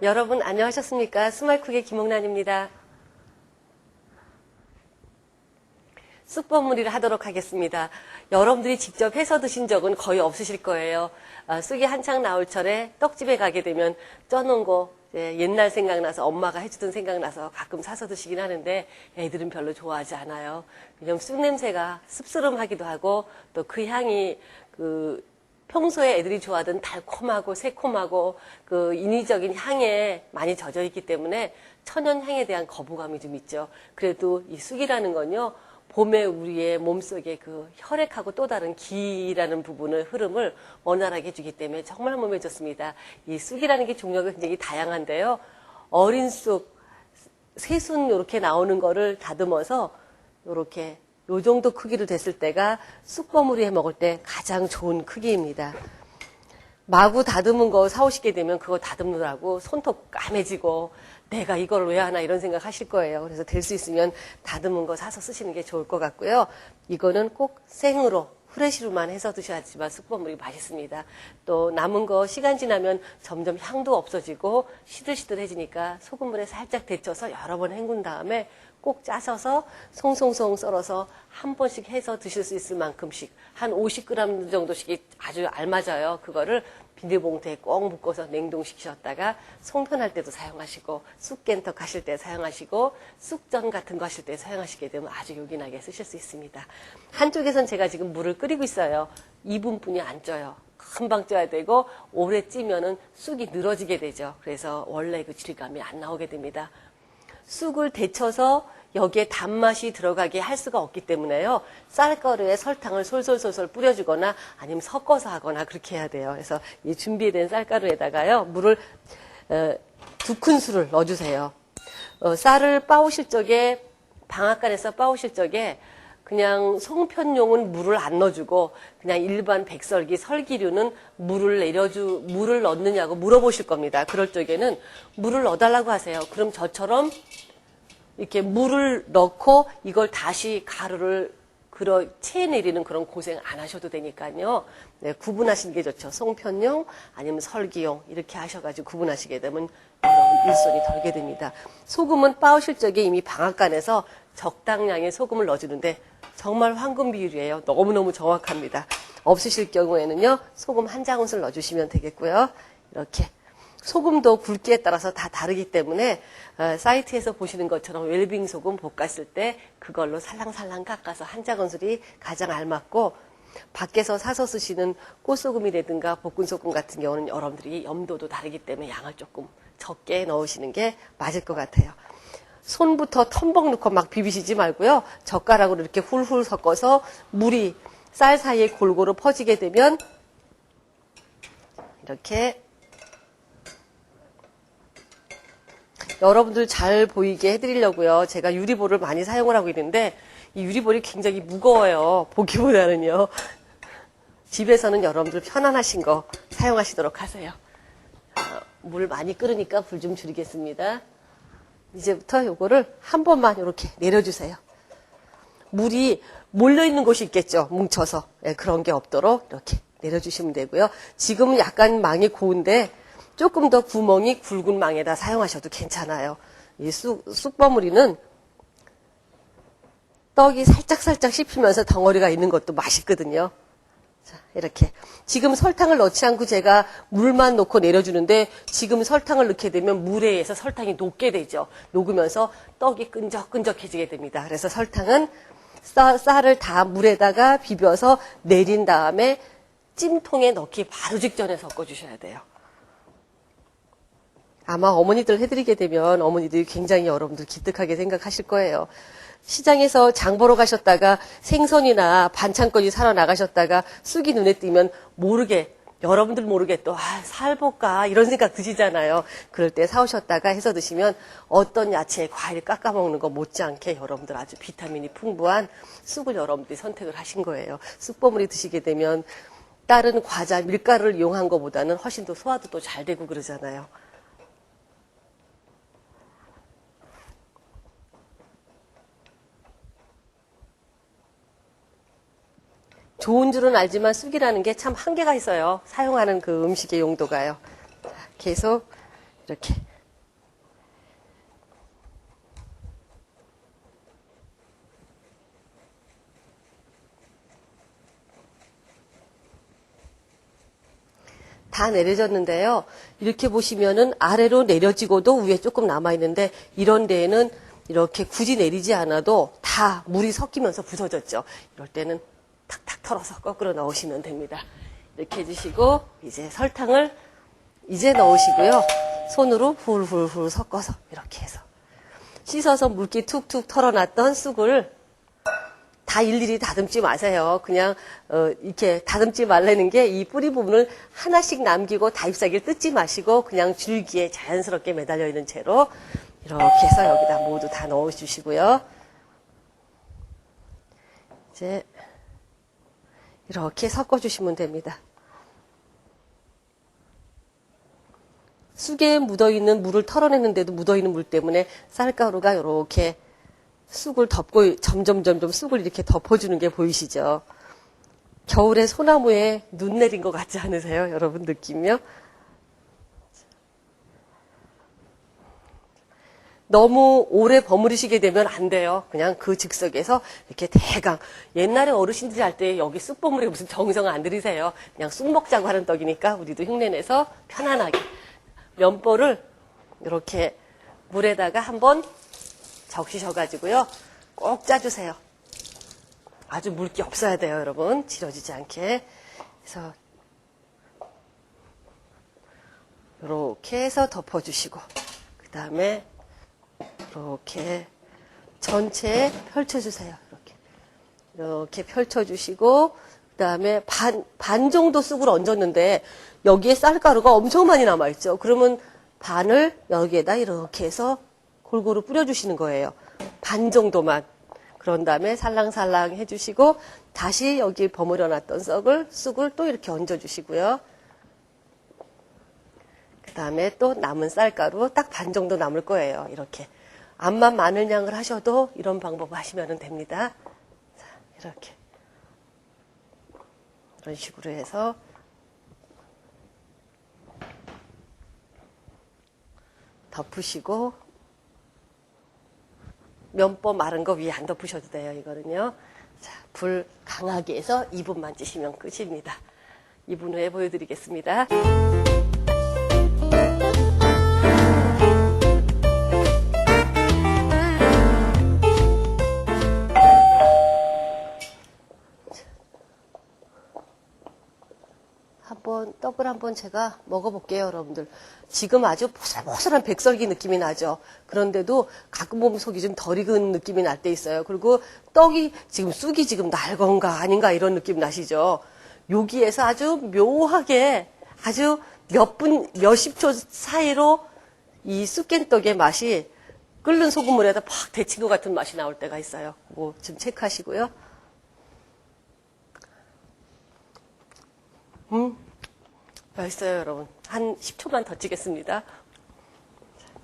여러분 안녕하셨습니까? 스마일쿡의 김옥란입니다. 쑥버무리를 하도록 하겠습니다. 여러분들이 직접 해서 드신 적은 거의 없으실 거예요. 쑥이 한창 나올 철에 떡집에 가게 되면 쪄놓은 거 옛날 생각나서 엄마가 해주던 생각나서 가끔 사서 드시긴 하는데 애들은 별로 좋아하지 않아요. 왜냐면 쑥 냄새가 씁쓸하기도 하고 또 그 향이 평소에 애들이 좋아하던 달콤하고 새콤하고 그 인위적인 향에 많이 젖어 있기 때문에 천연 향에 대한 거부감이 좀 있죠. 그래도 이 쑥이라는 건요, 봄에 우리의 몸속에 그 혈액하고 또 다른 기라는 부분을 흐름을 원활하게 해주기 때문에 정말 몸에 좋습니다. 이 쑥이라는 게 종류가 굉장히 다양한데요. 어린 쑥, 새순 이렇게 나오는 거를 다듬어서 이렇게 요 정도 크기로 됐을 때가 쑥버무리 해 먹을 때 가장 좋은 크기입니다. 마구 다듬은 거 사오시게 되면 그거 다듬느라고 손톱 까매지고 내가 이걸 왜 하나 이런 생각 하실 거예요. 그래서 될 수 있으면 다듬은 거 사서 쓰시는 게 좋을 것 같고요. 이거는 꼭 생으로 후레쉬로만 해서 드셔야지만 쑥버무리 맛있습니다. 또 남은 거 시간 지나면 점점 향도 없어지고 시들시들해지니까 소금물에 살짝 데쳐서 여러 번 헹군 다음에 꼭 짜셔서 송송송 썰어서 한 번씩 해서 드실 수 있을 만큼씩 한 50g 정도씩이 아주 알맞아요. 그거를 비닐봉투에 꼭 묶어서 냉동시키셨다가 송편할 때도 사용하시고 쑥겐턱 하실 때 사용하시고 쑥전 같은 거 하실 때 사용하시게 되면 아주 요긴하게 쓰실 수 있습니다. 한쪽에선 제가 지금 물을 끓이고 있어요. 2분뿐이 안 쪄요. 금방 쪄야 되고 오래 찌면은 쑥이 늘어지게 되죠. 그래서 원래 그 질감이 안 나오게 됩니다. 쑥을 데쳐서 여기에 단맛이 들어가게 할 수가 없기 때문에요. 쌀가루에 설탕을 솔솔솔솔 뿌려주거나 아니면 섞어서 하거나 그렇게 해야 돼요. 그래서 이 준비된 쌀가루에다가요. 물을 2큰술을 넣어주세요. 쌀을 빻으실 적에 방앗간에서 빻으실 적에 그냥 송편용은 물을 안 넣어주고 그냥 일반 백설기, 설기류는 물을 넣느냐고 물어보실 겁니다. 그럴 적에는 물을 넣어달라고 하세요. 그럼 저처럼 이렇게 물을 넣고 이걸 다시 가루를 채내리는 그런 고생 안 하셔도 되니까요. 네, 구분하시는 게 좋죠. 송편용 아니면 설기용 이렇게 하셔가지고 구분하시게 되면 일손이 덜게 됩니다. 소금은 빻으실 적에 이미 방앗간에서 적당량의 소금을 넣어주는데 정말 황금 비율이에요. 너무너무 정확합니다. 없으실 경우에는요. 소금 한 장큰술 넣어주시면 되겠고요. 이렇게 소금도 굵기에 따라서 다 다르기 때문에 사이트에서 보시는 것처럼 웰빙 소금 볶았을 때 그걸로 살랑살랑 깎아서 한 장큰술이 가장 알맞고 밖에서 사서 쓰시는 꽃소금이라든가 볶은소금 같은 경우는 여러분들이 염도도 다르기 때문에 양을 조금 적게 넣으시는 게 맞을 것 같아요. 손부터 텀벅 넣고 막 비비시지 말고요. 젓가락으로 이렇게 훌훌 섞어서 물이 쌀 사이에 골고루 퍼지게 되면 이렇게 여러분들 잘 보이게 해드리려고요. 제가 유리볼을 많이 사용을 하고 있는데 이 유리볼이 굉장히 무거워요. 보기보다는요. 집에서는 여러분들 편안하신 거 사용하시도록 하세요. 물 많이 끓으니까 불 좀 줄이겠습니다. 이제부터 요거를 한 번만 이렇게 내려주세요. 물이 몰려있는 곳이 있겠죠. 뭉쳐서. 네, 그런 게 없도록 이렇게 내려주시면 되고요. 지금은 약간 망이 고운데 조금 더 구멍이 굵은 망에다 사용하셔도 괜찮아요. 이 쑥버무리는 떡이 살짝살짝 씹히면서 덩어리가 있는 것도 맛있거든요. 자, 이렇게. 지금 설탕을 넣지 않고 제가 물만 넣고 내려주는데 지금 설탕을 넣게 되면 물에 의해서 설탕이 녹게 되죠. 녹으면서 떡이 끈적끈적해지게 됩니다. 그래서 설탕은 쌀을 다 물에다가 비벼서 내린 다음에 찜통에 넣기 바로 직전에 섞어주셔야 돼요. 아마 어머니들 해드리게 되면 어머니들이 굉장히 여러분들 기특하게 생각하실 거예요. 시장에서 장 보러 가셨다가 생선이나 반찬거리 사러 나가셨다가 쑥이 눈에 띄면 여러분들 모르게 또 살볼까 이런 생각 드시잖아요. 그럴 때 사오셨다가 해서 드시면 어떤 야채, 과일 깎아 먹는 거 못지않게 여러분들 아주 비타민이 풍부한 쑥을 여러분들이 선택을 하신 거예요. 쑥버무리 드시게 되면 다른 과자, 밀가루를 이용한 것보다는 훨씬 더 소화도 또 잘 되고 그러잖아요. 좋은 줄은 알지만 쑥이라는 게 참 한계가 있어요. 사용하는 그 음식의 용도가요. 계속 이렇게 다 내려졌는데요. 이렇게 보시면은 아래로 내려지고도 위에 조금 남아있는데 이런 데에는 이렇게 굳이 내리지 않아도 다 물이 섞이면서 부서졌죠. 이럴 때는 탁탁 털어서 거꾸로 넣으시면 됩니다. 이렇게 해주시고 이제 설탕을 이제 넣으시고요. 손으로 훌훌훌 섞어서 이렇게 해서 씻어서 물기 툭툭 털어놨던 쑥을 다 일일이 다듬지 마세요. 그냥 이렇게 다듬지 말라는 게 이 뿌리 부분을 하나씩 남기고 다 잎사귀를 뜯지 마시고 그냥 줄기에 자연스럽게 매달려 있는 채로 이렇게 해서 여기다 모두 다 넣어주시고요. 이제 이렇게 섞어주시면 됩니다. 쑥에 묻어있는 물을 털어냈는데도 묻어있는 물 때문에 쌀가루가 이렇게 쑥을 덮고 점점 쑥을 이렇게 덮어주는 게 보이시죠? 겨울에 소나무에 눈 내린 것 같지 않으세요? 여러분 느낌이요? 너무 오래 버무리시게 되면 안 돼요. 그냥 그 즉석에서 이렇게 대강. 옛날에 어르신들이 할 때 여기 쑥 버무리에 무슨 정성 안 들이세요. 그냥 쑥 먹자고 하는 떡이니까 우리도 흉내내서 편안하게. 면보를 이렇게 물에다가 한번 적시셔가지고요. 꼭 짜주세요. 아주 물기 없어야 돼요, 여러분. 지러지지 않게. 그래서 이렇게 해서 덮어주시고 그 다음에 이렇게 전체에 펼쳐주세요. 이렇게 펼쳐주시고 그 다음에 반 정도 쑥을 얹었는데 여기에 쌀가루가 엄청 많이 남아있죠. 그러면 반을 여기에다 이렇게 해서 골고루 뿌려주시는 거예요. 반 정도만. 그런 다음에 살랑살랑 해주시고 다시 여기 버무려 놨던 쑥을 또 이렇게 얹어주시고요. 그 다음에 또 남은 쌀가루 딱 반 정도 남을 거예요. 이렇게. 암만 마늘 양을 하셔도 이런 방법 하시면 됩니다. 자, 이렇게. 이런 식으로 해서 덮으시고 면보 마른 거 위에 안 덮으셔도 돼요. 이거는요. 자, 불 강하게 해서 2분만 찌시면 끝입니다. 2분 후에 보여드리겠습니다. 떡을 한번 제가 먹어볼게요, 여러분들. 지금 아주 보슬보슬한 백설기 느낌이 나죠. 그런데도 가끔 보면 속이 좀 덜 익은 느낌이 날 때 있어요. 그리고 떡이 지금 쑥이 지금 날 건가 아닌가 이런 느낌 나시죠. 여기에서 아주 묘하게 아주 몇십 초 사이로 이 쑥깬떡의 맛이 끓는 소금물에다 팍 데친 것 같은 맛이 나올 때가 있어요. 뭐 좀 체크하시고요. 맛있어요, 여러분. 한 10초만 더 찌겠습니다.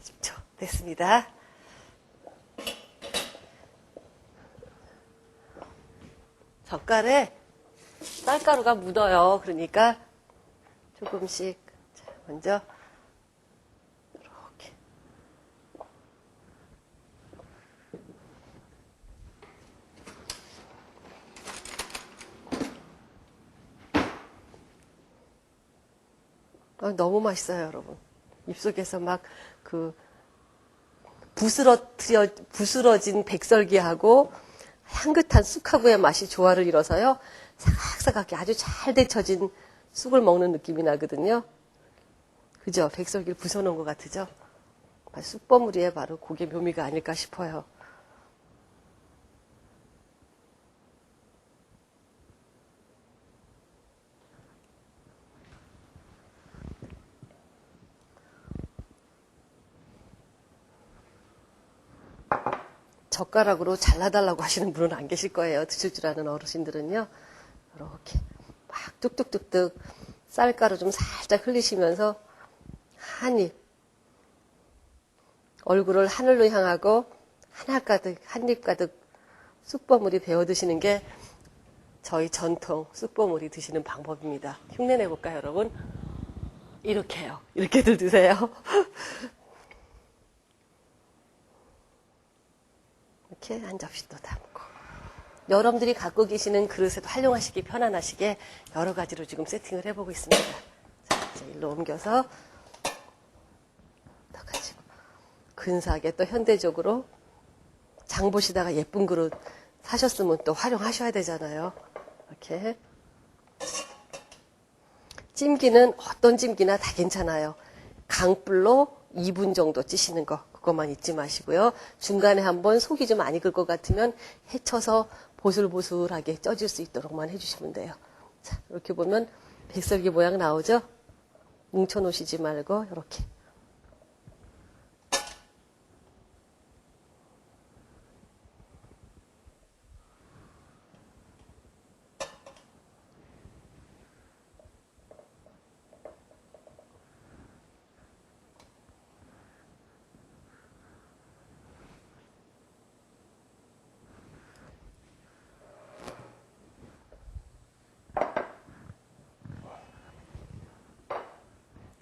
10초 됐습니다. 젓갈에 쌀가루가 묻어요. 그러니까 조금씩 먼저 이렇게 너무 맛있어요, 여러분. 입속에서 막 그 부스러진 백설기하고 향긋한 쑥하고의 맛이 조화를 이뤄서요. 사각사각하게 아주 잘 데쳐진 쑥을 먹는 느낌이 나거든요. 그죠? 백설기를 부숴놓은 것 같으죠? 쑥버무리에 바로 그게 묘미가 아닐까 싶어요. 젓가락으로 잘라달라고 하시는 분은 안 계실 거예요. 드실 줄 아는 어르신들은요. 이렇게 막 뚝뚝뚝뚝 쌀가루 좀 살짝 흘리시면서 한 입, 얼굴을 하늘로 향하고 한 입 가득 쑥버무리 베어 드시는 게 저희 전통 쑥버무리 드시는 방법입니다. 흉내 내볼까요, 여러분? 이렇게요. 이렇게들 드세요. 이렇게 한 접시 또 담고 여러분들이 갖고 계시는 그릇에도 활용하시기 편안하시게 여러 가지로 지금 세팅을 해보고 있습니다. 자, 자, 일로 옮겨서 또 가지고 근사하게 또 현대적으로 장 보시다가 예쁜 그릇 사셨으면 또 활용하셔야 되잖아요. 이렇게 찜기는 어떤 찜기나 다 괜찮아요. 강불로 2분 정도 찌시는 거 그것만 잊지 마시고요. 중간에 한번 속이 좀 많이 익을 것 같으면 헤쳐서 보슬보슬하게 쪄질 수 있도록만 해주시면 돼요. 자, 이렇게 보면 백설기 모양 나오죠? 뭉쳐 놓으시지 말고 이렇게.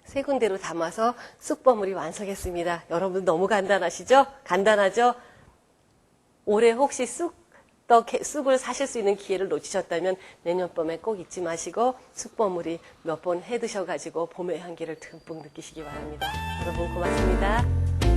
세 군데로 담아서 쑥버무리 완성했습니다. 여러분 너무 간단하시죠? 간단하죠? 올해 혹시 쑥을 사실 수 있는 기회를 놓치셨다면 내년 봄에 꼭 잊지 마시고 쑥버무리 몇 번 해 드셔가지고 봄의 향기를 듬뿍 느끼시기 바랍니다. 여러분 고맙습니다.